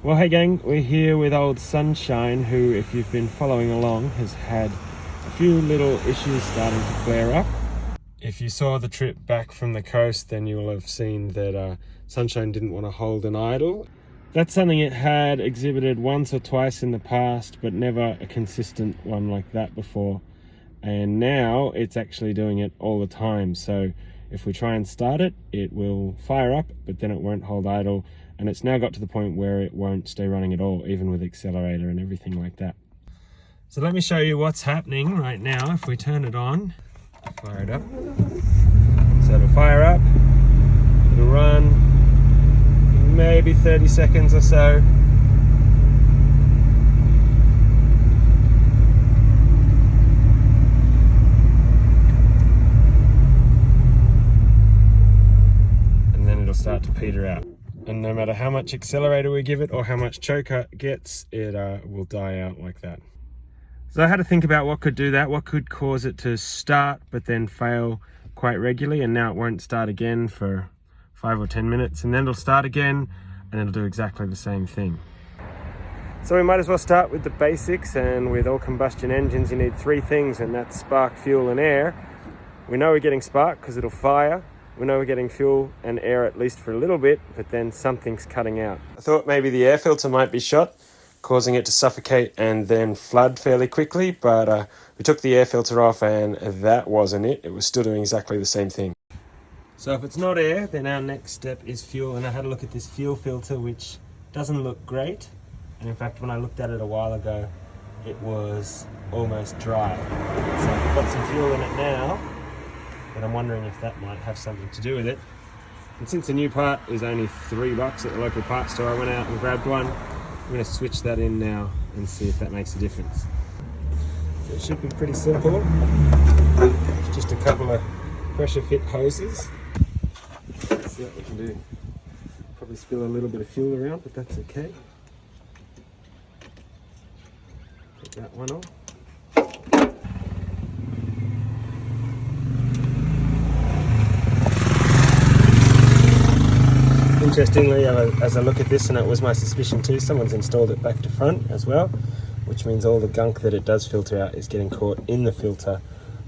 Well, hey gang, we're here with old Sunshine, who, if you've been following along, has had a few little issues starting to flare up. If you saw the trip back from the coast, then you will have seen that Sunshine didn't want to hold an idle. That's something it had exhibited once or twice in the past, but never a consistent one like that before. And now it's actually doing it all the time. So if we try and start it, it will fire up, but then it won't hold idle. And it's now got to the point where it won't stay running at all, even with accelerator and everything like that. So let me show you what's happening right now. If we turn it on, fire it up. So it'll fire up, it'll run maybe 30 seconds or so. And then it'll start to peter out. And no matter how much accelerator we give it or how much choke it gets, it will die out like that. So I had to think about what could do that, what could cause it to start but then fail quite regularly, and now it won't start again for 5 or 10 minutes, and then it'll start again and it'll do exactly the same thing. So we might as well start with the basics, and with all combustion engines you need 3 things, and that's spark, fuel and air. We know we're getting spark because it'll fire. We know we're getting fuel and air at least for a little bit, but then something's cutting out. I thought maybe the air filter might be shot, causing it to suffocate and then flood fairly quickly, but we took the air filter off and that wasn't it. It was still doing exactly the same thing. So if it's not air, then our next step is fuel, and I had a look at this fuel filter, which doesn't look great. And in fact, when I looked at it a while ago, it was almost dry. So I've got some fuel in it now, but I'm wondering if that might have something to do with it. And since the new part is only $3 at the local parts store, I went out and grabbed one. I'm going to switch that in now and see if that makes a difference. So it should be pretty simple. It's just a couple of pressure fit hoses. Let's see what we can do. Probably spill a little bit of fuel around, but that's okay. Take that one off. Interestingly, as I look at this, and it was my suspicion too, someone's installed it back to front as well, which means all the gunk that it does filter out is getting caught in the filter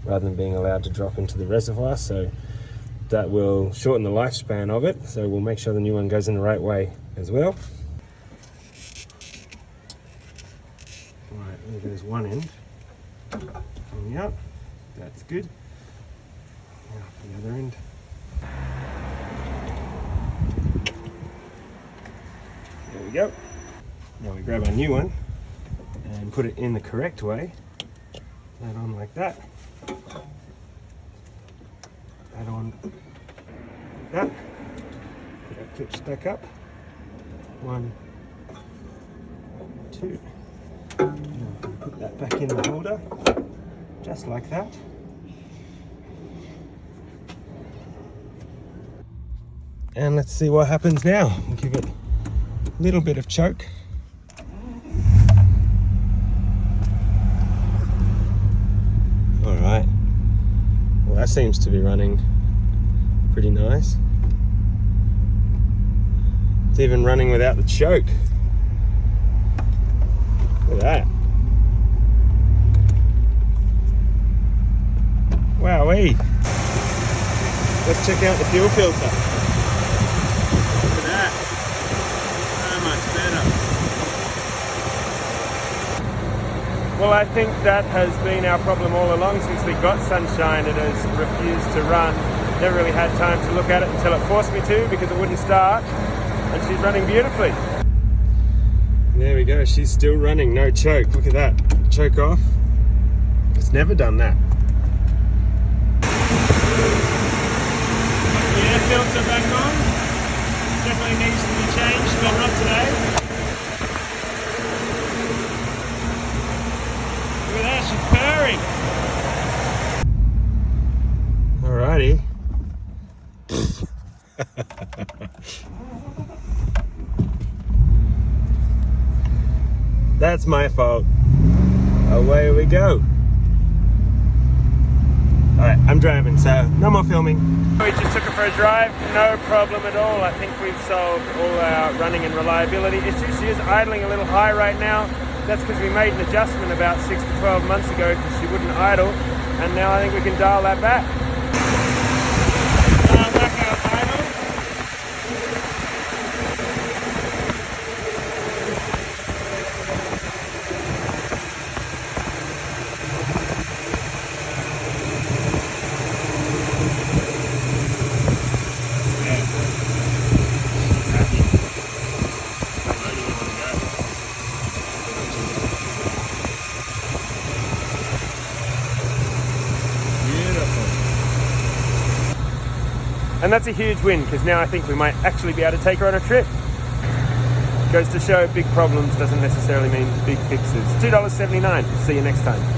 rather than being allowed to drop into the reservoir. So that will shorten the lifespan of it. So we'll make sure the new one goes in the right way as well. Right, there goes one end. Coming out. That's good. Now for the other end. There we go. Now we grab our new one and put it in the correct way. That on like that. That on like that. Put our clips back up. 1, 2. And put that back in the holder, just like that. And let's see what happens now. We'll give it a little bit of choke. All right. Well, that seems to be running pretty nice. It's even running without the choke. Look at that. Wowee. Let's check out the fuel filter. Look at that. So much better. Well, I think that has been our problem all along since we got Sunshine. It has refused to run. Never really had time to look at it until it forced me to, because it wouldn't start. And she's running beautifully. There we go, she's still running, no choke. Look at that, choke off. It's never done that. The air filter back on. Definitely needs to be changed, but not today. Look at that, she's purring. Alrighty. That's my fault. Away we go. Alright, I'm driving, so no more filming. We just took it for a drive, no problem at all. I think we've solved all our running and reliability issues. She is idling a little high right now. That's because we made an adjustment about 6 to 12 months ago because she wouldn't idle, and now I think we can dial that back. Dial back our idle. And that's a huge win, because now I think we might actually be able to take her on a trip. Goes to show big problems doesn't necessarily mean big fixes. $2.79. See you next time.